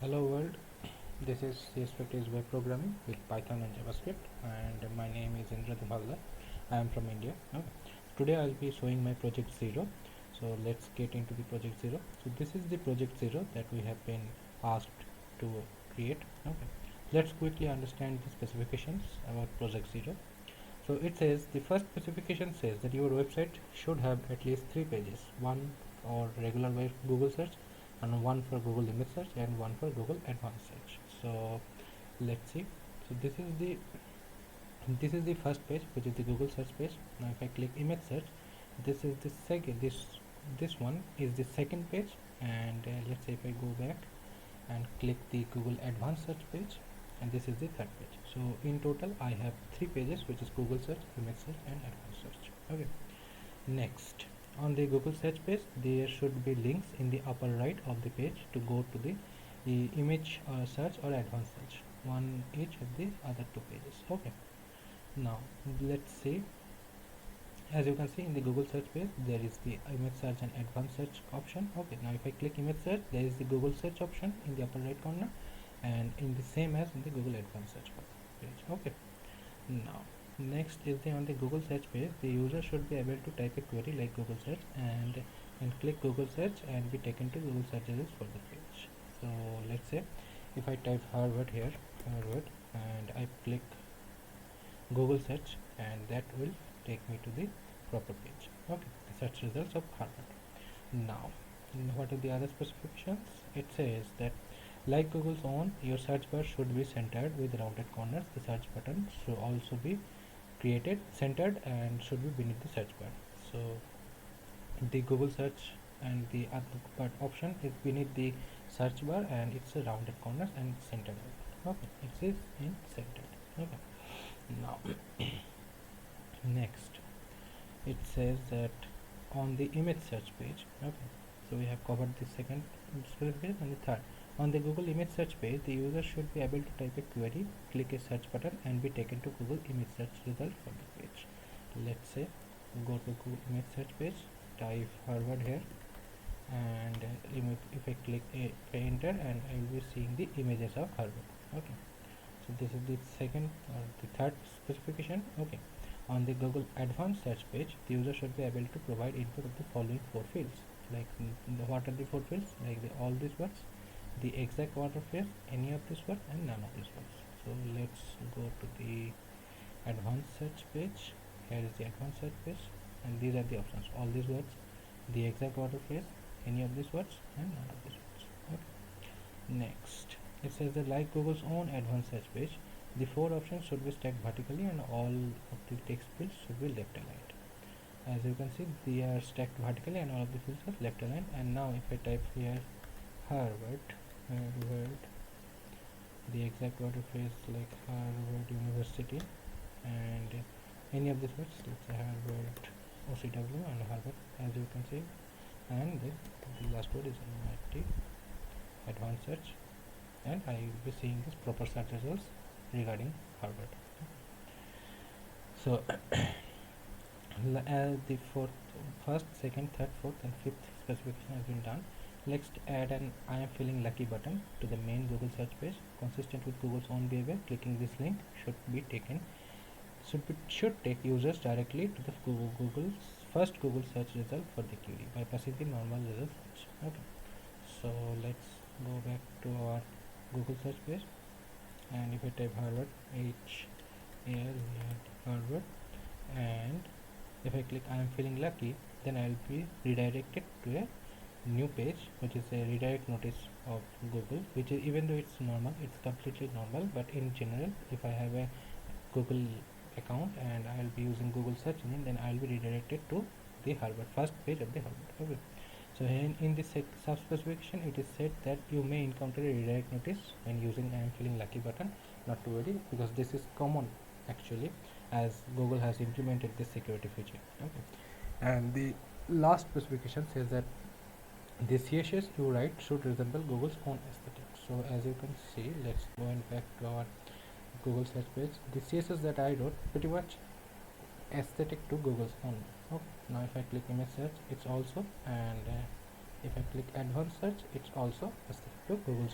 Hello world, this is CS50'S web programming with Python and JavaScript, and my name is Indra Dhawala. I am from India. Okay. Today I'll be showing my project 0. So let's get into the project 0. So this is the project 0 that we have been asked to create. Okay. Let's quickly understand the specifications about project 0. So it says the first specification says that your website should have at least 3 pages, one for regular web Google search, and one for Google image search, and one for Google advanced search. So let's see. So this is the first page, which is the Google search page. Now if I click image search, this is the second this one is the second page, and let's say if I go back and click the Google advanced search page, and this is the third page. So in total I have 3 pages, which is Google search, image search, and advanced search. Okay. Next, on the Google search page, there should be links in the upper right of the page to go to the image search or advanced search, one each of the other 2 pages. Okay. Now let's see. As you can see in the Google search page, there is the image search and advanced search option. Okay. Now if I click image search, there is the Google search option in the upper right corner, and in the same as in the Google advanced search page. Okay. Now next is on the Google search page, the user should be able to type a query like Google search and click Google search and be taken to Google search results for the page. So let's say if I type Harvard here, Harvard, and I click Google search, and that will take me to the proper page. Okay, the search results of Harvard. Now what are the other specifications? It says that like Google's own, your search bar should be centered with rounded corners. The search button should also be created centered and should be beneath the search bar. So the Google search and the other part option is beneath the search bar, and it's a rounded corners and centered. Okay, it is in centered. Okay. Now next it says that on the image search page. Okay, so we have covered the second specification, and the third. On the Google image search page, the user should be able to type a query, click a search button, and be taken to Google image search result for the page. Let's say go to Google image search page, type Harvard here, and if I click enter, and I will be seeing the images of Harvard. Okay, so this is the second or the third specification. Okay. On the Google advanced search page, the user should be able to provide input of the following 4 fields. Like what are the 4 fields? Like all these words, the exact order phrase, any of these words, and none of these words. So let's go to the advanced search page. Here is the advanced search page, and these are the options. All these words, the exact order phrase, any of these words, and none of these words. Okay. Next, it says that like Google's own advanced search page, the 4 options should be stacked vertically, and all of the text fields should be left aligned. As you can see, they are stacked vertically, and all of the fields are left aligned. And now if I type here Harvard, the exact order phrase like Harvard University, and any of these words, let's say Harvard OCW and Harvard, as you can see, and the last word is MIT advanced search, and I will be seeing this proper search results regarding Harvard. So the first, second, third, fourth, and fifth specification has been done. Let's add an I am feeling lucky button to the main Google search page. Consistent with Google's own behavior, clicking this link should take users directly to the Google's first Google search result for the query, bypassing the normal result search. Okay, so let's go back to our Google search page, and if I type Harvard, Harvard, and if I click I am feeling lucky, then I will be redirected to a new page, which is a redirect notice of Google, which is, even though it's normal, it's completely normal, but in general, if I have a Google account and I will be using Google search engine, then I will be redirected to the Harvard first page of the Harvard. Okay. So in this sub specification, it is said that you may encounter a redirect notice when using I am feeling lucky button. Not to worry, because this is common actually, as Google has implemented this security feature. Okay. And the last specification says that the CSS you write should resemble Google's own aesthetic. So as you can see, let's go and back to our Google search page. The CSS that I wrote pretty much aesthetic to Google's own. Okay. Now if I click image search, it's also, and if I click advanced search, it's also aesthetic to Google's